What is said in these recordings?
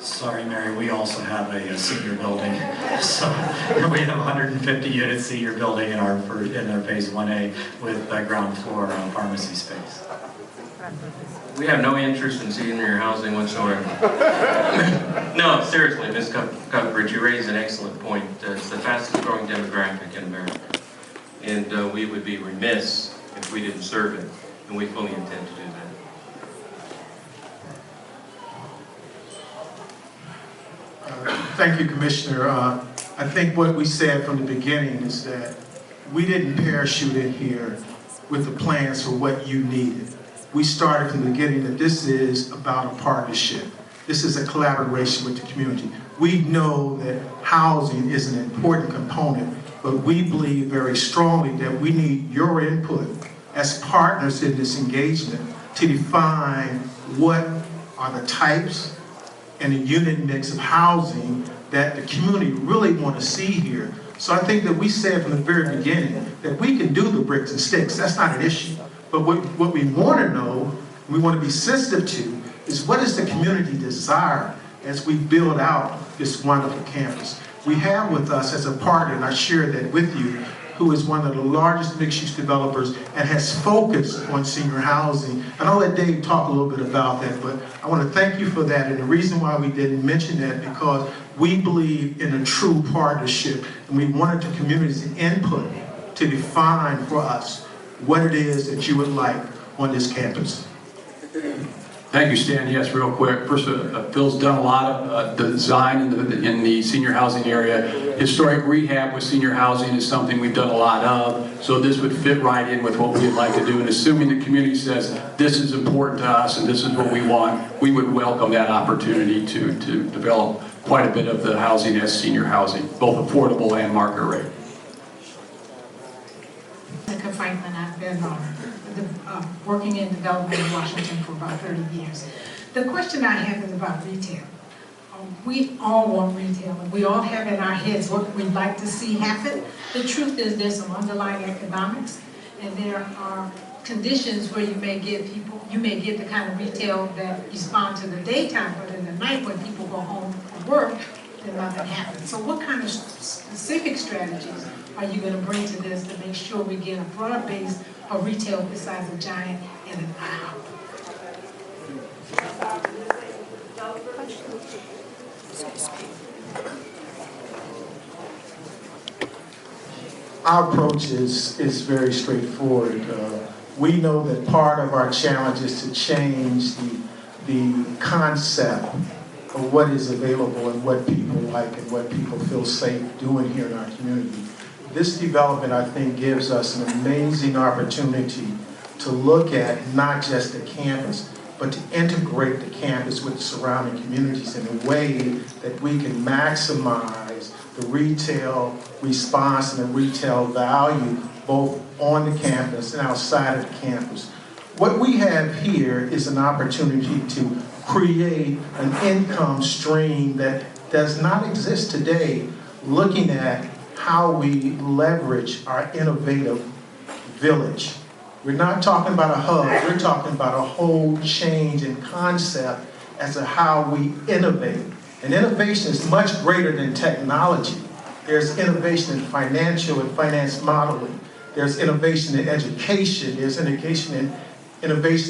Sorry, Mary, we also have a senior building. So we have 150 unit senior building in our phase 1A with ground floor pharmacy space. We have no interest in senior housing whatsoever. No, seriously, Ms. Cuthbert, you raised an excellent point. It's the fastest growing demographic in America. And we would be remiss if we didn't serve it. And we fully intend to do that. Thank you, Commissioner. I think what we said from the beginning is that we didn't parachute in here with the plans for what you needed. We started from the beginning that this is about a partnership. This is a collaboration with the community. We know that housing is an important component, but we believe very strongly that we need your input as partners in this engagement to define what are the types and the unit mix of housing that the community really want to see here. So I think that we said from the very beginning that we can do the bricks and sticks. That's not an issue. But what we want to know, we want to be sensitive to, is what is the community desire as we build out this wonderful campus. We have with us as a partner, and I share that with you, who is one of the largest mixed-use developers and has focused on senior housing. And I'll let Dave talk a little bit about that, but I want to thank you for that. And the reason why we didn't mention that, because we believe in a true partnership, and we wanted the community's input to define for us what it is that you would like on this campus. Thank you, Stan. Yes, real quick. First, Phil's done a lot of design in the senior housing area. Historic rehab with senior housing is something we've done a lot of, so this would fit right in with what we'd like to do. And assuming the community says this is important to us and this is what we want, we would welcome that opportunity to develop quite a bit of the housing as senior housing, both affordable and market rate. Jessica Franklin, I've been working in development in Washington for about 30 years. The question I have is about retail. We all want retail, and we all have in our heads what we'd like to see happen. The truth is there's some underlying economics, and there are conditions where you may get the kind of retail that respond to the daytime, but in the night when people go home from work, then nothing happens. So what kind of specific strategies are you going to bring to this to make sure we get a broad base of retail besides a Giant and an IHOP? Our approach is very straightforward. We know that part of our challenge is to change the concept of what is available and what people like and what people feel safe doing here in our community. This development, I think, gives us an amazing opportunity to look at not just the campus, but to integrate the campus with the surrounding communities in a way that we can maximize the retail response and the retail value both on the campus and outside of the campus. What we have here is an opportunity to create an income stream that does not exist today, looking at how we leverage our innovative village. We're not talking about a hub, we're talking about a whole change in concept as to how we innovate. And innovation is much greater than technology. There's innovation in financial and finance modeling. There's innovation in education. There's innovation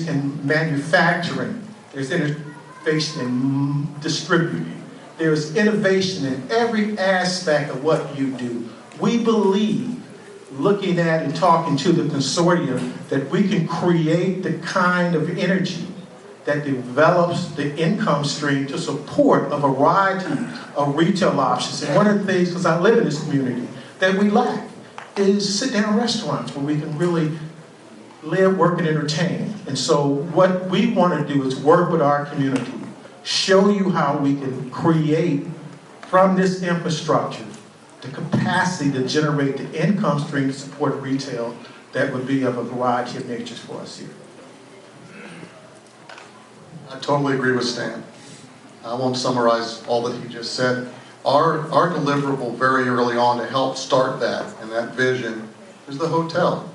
in manufacturing. There's innovation in distributing. There's innovation in every aspect of what you do. We believe, looking at and talking to the consortium, that we can create the kind of energy that develops the income stream to support a variety of retail options. And one of the things, because I live in this community, that we lack is sit-down restaurants where we can really live, work, and entertain. And so what we want to do is work with our community, show you how we can create from this infrastructure the capacity to generate the income stream to support retail that would be of a variety of natures for us here. I totally agree with Stan. I won't summarize all that he just said. Our deliverable very early on to help start that and that vision is the hotel.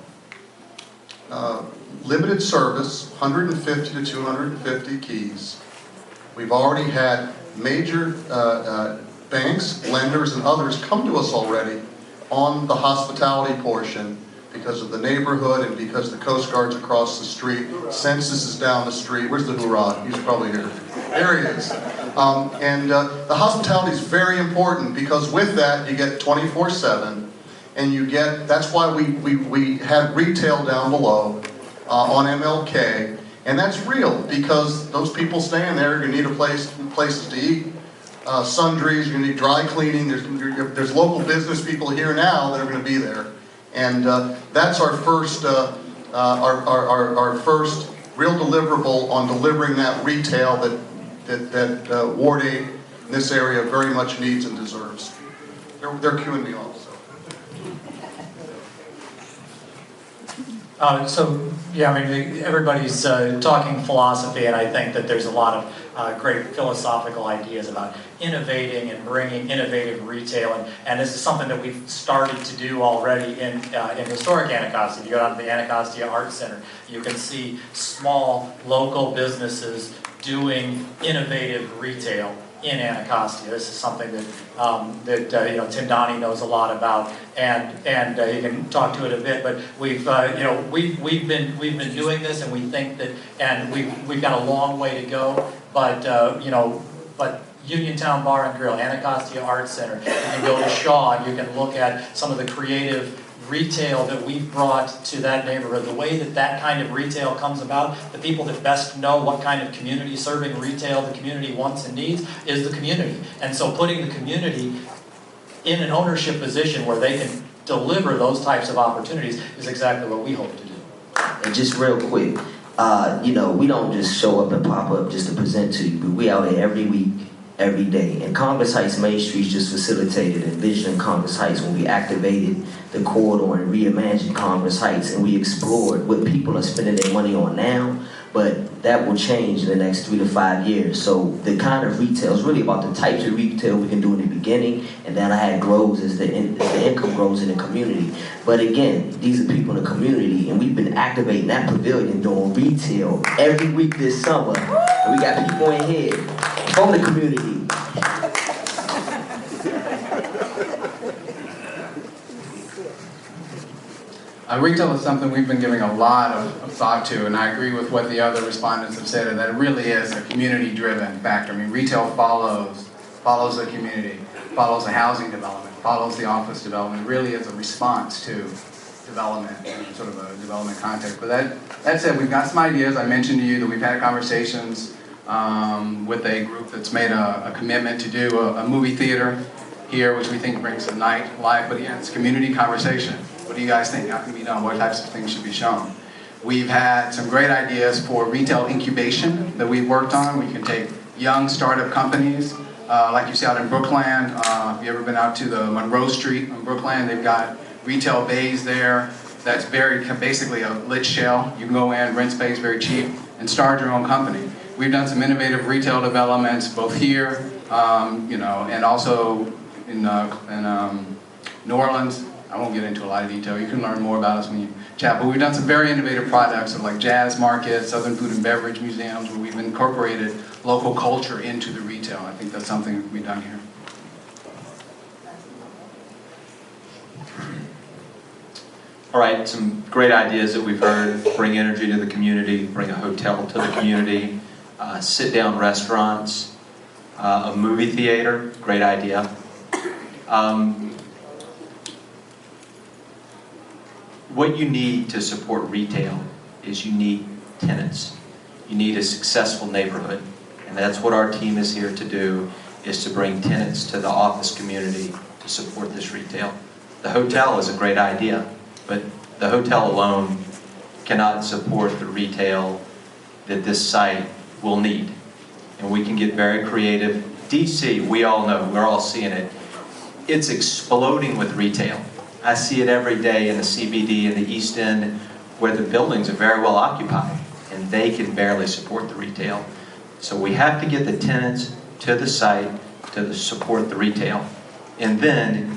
Limited service, 150 to 250 keys. We've already had major banks, lenders, and others come to us already on the hospitality portion because of the neighborhood and because the Coast Guard's across the street, Census is down the street. Where's the hoorah? He's probably here. There he is. The hospitality is very important because with that you get 24/7, and you get, that's why we had retail down below on MLK, and that's real because those people staying there, you need places to eat, sundries, you need dry cleaning, there's local business people here now that are going to be there. And that's our first our first real deliverable on delivering that retail that Ward 8 in this area very much needs and deserves. They're queuing me off. So, yeah, I mean, everybody's talking philosophy, and I think that there's a lot of great philosophical ideas about innovating and bringing innovative retail, and this is something that we've started to do already in historic Anacostia. If you go down to the Anacostia Art Center, you can see small local businesses doing innovative retail in Anacostia. This is something that Tim Donnie knows a lot about, and you can talk to it a bit. But we've been doing this, and we think that, and we've got a long way to go. But but Uniontown Bar and Grill, Anacostia Art Center, you can go to Shaw and you can look at some of the creative retail that we've brought to that neighborhood. The way that kind of retail comes about, the people that best know what kind of community serving retail the community wants and needs is the community. And so putting the community in an ownership position where they can deliver those types of opportunities is exactly what we hope to do. And just real quick, we don't just show up and pop up just to present to you, but we out here every week, every day. And Congress Heights Main Street just facilitated envisioning Congress Heights when we activated the corridor and reimagined Congress Heights, and we explored what people are spending their money on now, but that will change in the next 3 to 5 years. So the kind of retail is really about the types of retail we can do in the beginning, and then how it grows as the income grows in the community. But again, these are people in the community, and we've been activating that pavilion doing retail every week this summer. And we got people in here from the community. Retail is something we've been giving a lot of thought to, and I agree with what the other respondents have said, that it really is a community-driven factor. I mean, retail follows the community, follows the housing development, follows the office development. It really is a response to development, in sort of a development context. But that said, we've got some ideas. I mentioned to you that we've had conversations with a group that's made a commitment to do a movie theater here, which we think brings the night life. But again, it's community conversation. What do you guys think? How can it be done? What types of things should be shown? We've had some great ideas for retail incubation that we've worked on. We can take young startup companies, like you see out in Brookland. If you've ever been out to the Monroe Street in Brookland, they've got retail bays there. That's basically a lit shell. You can go in, rent space very cheap, and start your own company. We've done some innovative retail developments both here, and also in New Orleans. I won't get into a lot of detail. You can learn more about us when you chat. But we've done some very innovative projects, like jazz markets, Southern Food and Beverage museums, where we've incorporated local culture into the retail. I think that's something that can be done here. All right, some great ideas that we've heard. Bring energy to the community, bring a hotel to the community, sit-down restaurants, a movie theater, great idea. What you need to support retail is you need tenants. You need a successful neighborhood. And that's what our team is here to do, is to bring tenants to the office community to support this retail. The hotel is a great idea, but the hotel alone cannot support the retail that this site will need. And we can get very creative. DC, we all know, we're all seeing it. It's exploding with retail. I see it every day in the CBD and the East End, where the buildings are very well occupied and they can barely support the retail. So we have to get the tenants to the site to support the retail. And then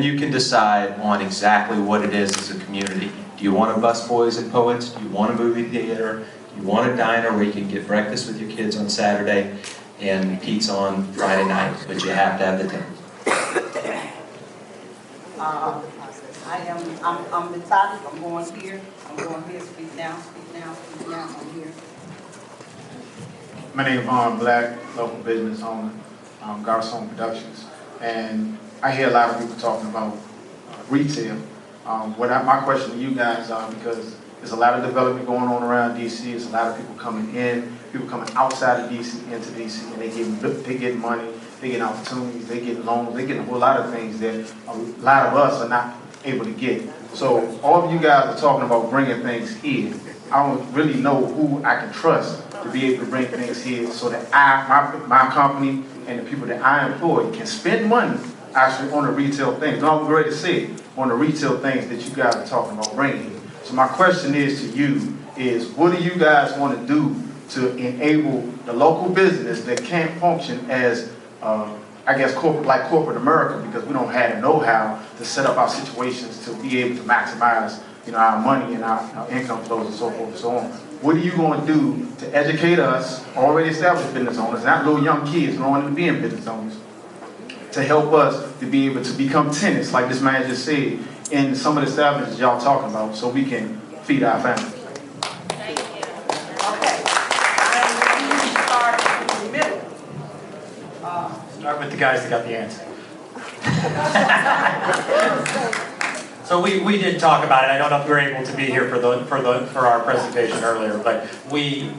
you can decide on exactly what it is as a community. Do you want a busboys and poets? Do you want a movie theater? Do you want a diner where you can get breakfast with your kids on Saturday? and pizza on Friday night, but you have to have the tenants. I'm retired, I'm going here, speak now, I'm here. My name is Vaughn Black, local business owner, Garcon Productions. And I hear a lot of people talking about retail. My question to you guys are, because there's a lot of development going on around DC, there's a lot of people coming in, people coming outside of DC into DC, and they get money, they get opportunities, they get loans, they get a whole lot of things that a lot of us are not able to get. So all of you guys are talking about bringing things here. I don't really know who I can trust to be able to bring things here so that my company and the people that I employ can spend money actually on the retail things. I'm ready to say on the retail things that you guys are talking about bringing here. So my question is to you is, what do you guys want to do to enable the local business that can't function as, I guess, corporate America, because we don't have the know-how to set up our situations to be able to maximize, our money and our income flows and so forth and so on. What are you going to do to educate us, already established business owners, not little young kids growing into being business owners, to help us to be able to become tenants, like this man just said, in some of the establishments y'all talking about, so we can feed our families? Thank you. Okay. Start in the middle. Start with the guys that got the answer. So we did talk about it. I don't know if we were able to be here for our presentation earlier, but we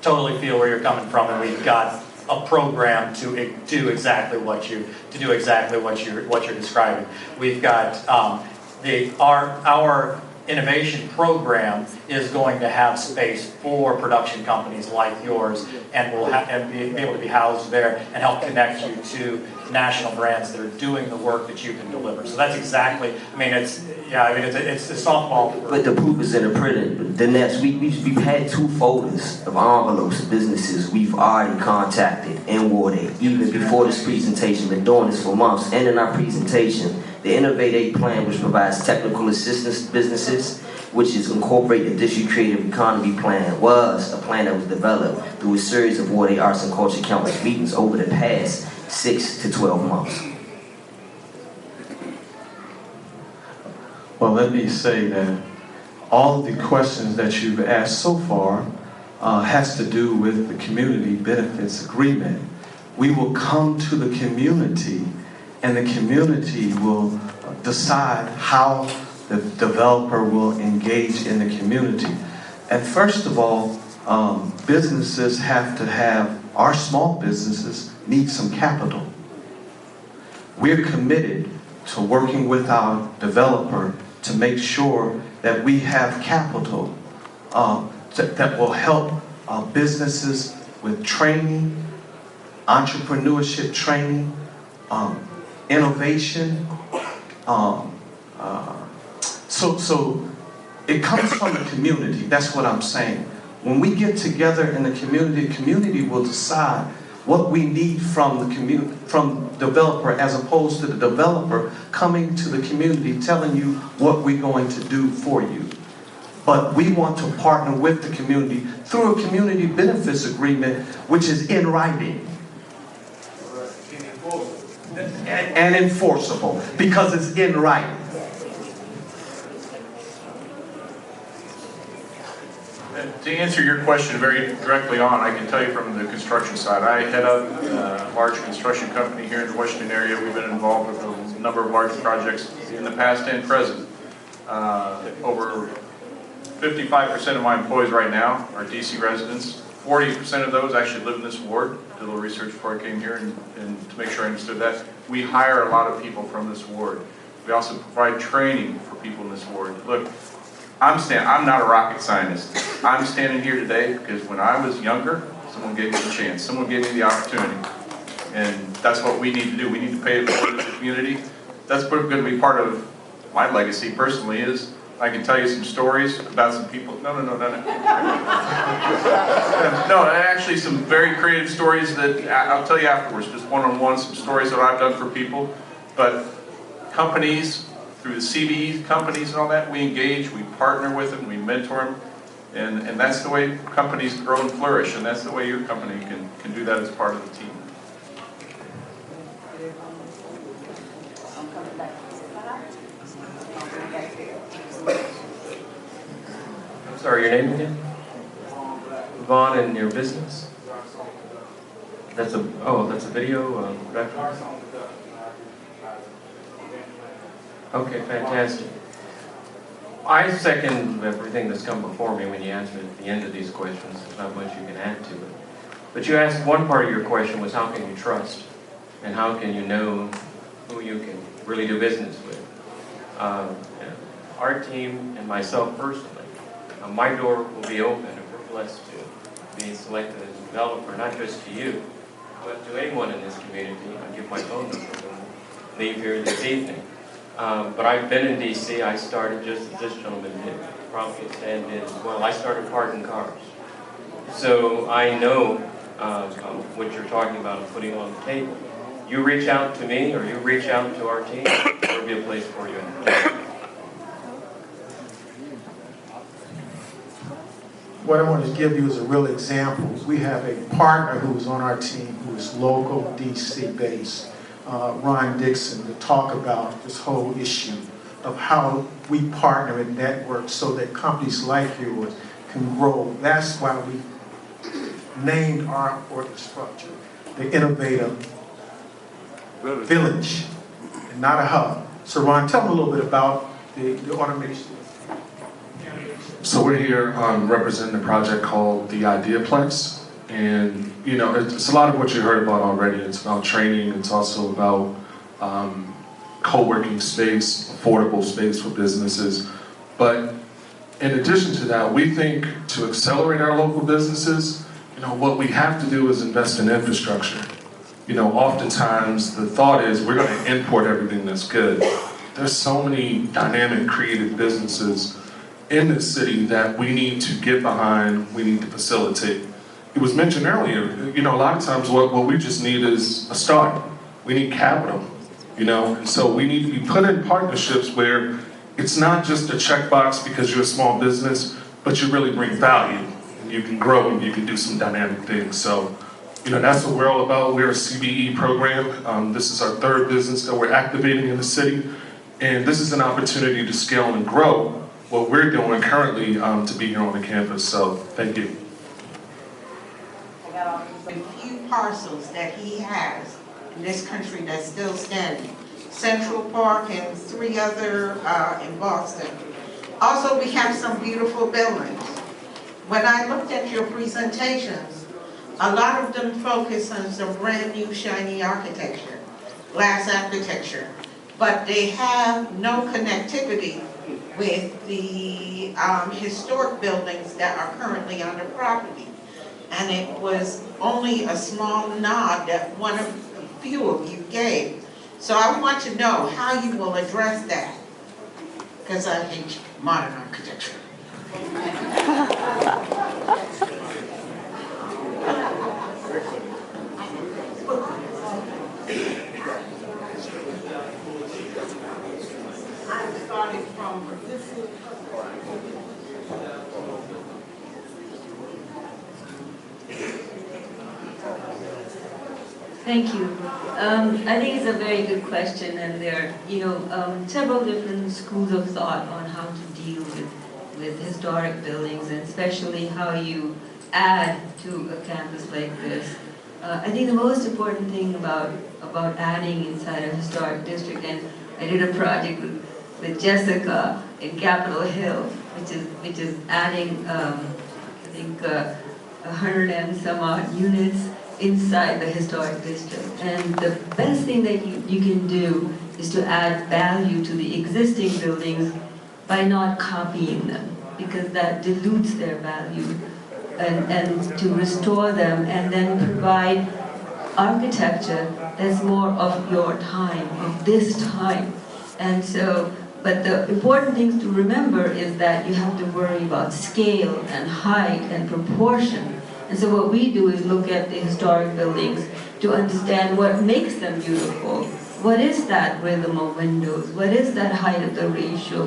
totally feel where you're coming from, and we've got a program to do exactly what you're describing. We've got our innovation program is going to have space for production companies like yours, and will be able to be housed there and help connect you to national brands that are doing the work that you can deliver. So that's exactly. It's a softball. But the proof is in the pudding. The next we've had 2 folders of envelopes of businesses we've already contacted in Ward 8, even before this presentation. Been doing this for months, and in our presentation, the Innovate 8 plan, which provides technical assistance to businesses, which is incorporated the District Creative Economy Plan, was a plan that was developed through a series of Ward 8 Arts and Culture Council meetings over the past 6 to 12 months. Well, let me say that all of the questions that you've asked so far has to do with the community benefits agreement. We will come to the community, and the community will decide how the developer will engage in the community. And first of all, businesses have to have, our small businesses need some capital. We're committed to working with our developer to make sure that we have capital that will help businesses with training, entrepreneurship training, innovation. So it comes from the community. That's what I'm saying. When we get together in the community will decide what we need from the developer, as opposed to the developer coming to the community telling you what we're going to do for you. But we want to partner with the community through a community benefits agreement, which is in writing and enforceable, because it's in writing. To answer your question very directly on, I can tell you from the construction side, I head up a large construction company here in the Washington area. We've been involved with a number of large projects in the past and present. Over 55% of my employees right now are DC residents. 40% of those actually live in this ward. Did a little research before I came here and to make sure I understood that. We hire a lot of people from this ward. We also provide training for people in this ward. Look, I'm not a rocket scientist. I'm standing here today because when I was younger, someone gave me the chance. Someone gave me the opportunity. And that's what we need to do. We need to pay it forward to the community. That's going to be part of my legacy personally, is I can tell you some stories about some people. No. No, actually some very creative stories that I'll tell you afterwards, just one-on-one, some stories that I've done for people. But companies, through the CBE companies and all that, we engage, we partner with them, we mentor them. And that's the way companies grow and flourish, and that's the way your company can do that as part of the team. I'm coming back. I'm coming back there. I'm sorry, your name again? Vaughn, and your business? That's a video production? Okay, fantastic. I second everything that's come before me when you answered at the end of these questions. There's not much you can add to it. But you asked, one part of your question was, how can you trust? And how can you know who you can really do business with? Our team and myself personally, my door will be open if we're blessed to be selected as a developer, not just to you, but to anyone in this community. I'll give my phone number when we leave here this evening. But I've been in D.C. I started just as this gentleman did, probably Stan did as well. I started parking cars. So I know what you're talking about and putting on the table. You reach out to me or you reach out to our team, there'll be a place for you. What I want to give you is a real example. We have a partner who's on our team who is local, DC based, Ron Dixon, to talk about this whole issue of how we partner and network so that companies like yours can grow. That's why we named our org structure the Innovative Village, and not a hub. So Ron, tell me a little bit about the automation. So we're here representing a project called the Ideaplex, and you know it's a lot of what you heard about already. It's about training. It's also about co-working space, affordable space for businesses. But in addition to that, we think to accelerate our local businesses, you know, what we have to do is invest in infrastructure. You know, oftentimes the thought is we're going to import everything that's good. There's so many dynamic, creative businesses in this city that we need to get behind, we need to facilitate. It was mentioned earlier, you know, a lot of times what we just need is a start. We need capital, you know, and so we need to be put in partnerships where it's not just a checkbox because you're a small business, but you really bring value, and you can grow and you can do some dynamic things. So, you know, that's what we're all about. We're a CBE program. This is our third business that we're activating in the city, and this is an opportunity to scale and grow what we're doing currently to be here on the campus. So, thank you. The few parcels that he has in this country that's still standing. Central Park and 3 other in Boston. Also, we have some beautiful buildings. When I looked at your presentations, a lot of them focus on some brand new shiny architecture, glass architecture, but they have no connectivity with the historic buildings that are currently on the property. And it was only a small nod that one of a few of you gave. So I want to know how you will address that, because I hate modern architecture. I'm starting from Thank you. I think it's a very good question, and there are, several different schools of thought on how to deal with historic buildings, and especially how you add to a campus like this. I think the most important thing about adding inside a historic district, and I did a project with Jessica in Capitol Hill, which is adding, I think, 100 and some odd units inside the historic district. And the best thing that you can do is to add value to the existing buildings by not copying them, because that dilutes their value, and to restore them and then provide architecture that's more of your time, of this time. And so, but the important things to remember is that you have to worry about scale and height and proportion. And so what we do is look at the historic buildings to understand what makes them beautiful. What is that rhythm of windows? What is that height of the ratio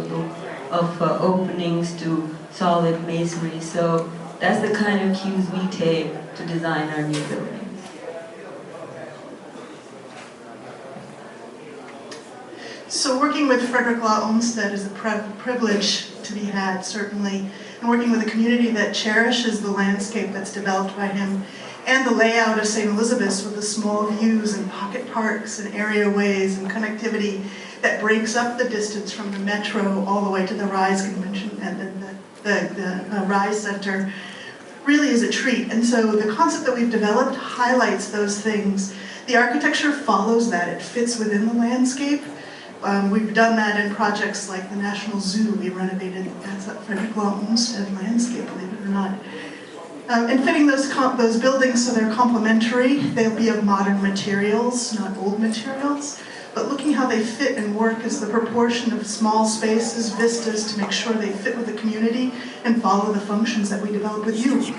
of openings to solid masonry. So that's the kind of cues we take to design our new buildings. So working with Frederick Law Olmsted is a privilege to be had, certainly, and working with a community that cherishes the landscape that's developed by him and the layout of St. Elizabeth's with the small views and pocket parks and area ways and connectivity that breaks up the distance from the metro all the way to the R.I.S.E convention and the R.I.S.E Center really is a treat. And so the concept that we've developed highlights those things. The architecture follows that. It fits within the landscape. We've done that in projects like the National Zoo. We renovated that Frederick Law Olmsted landscape, believe it or not. And fitting those buildings so they're complementary. They'll be of modern materials, not old materials. But looking how they fit and work is the proportion of small spaces, vistas, to make sure they fit with the community and follow the functions that we develop with you.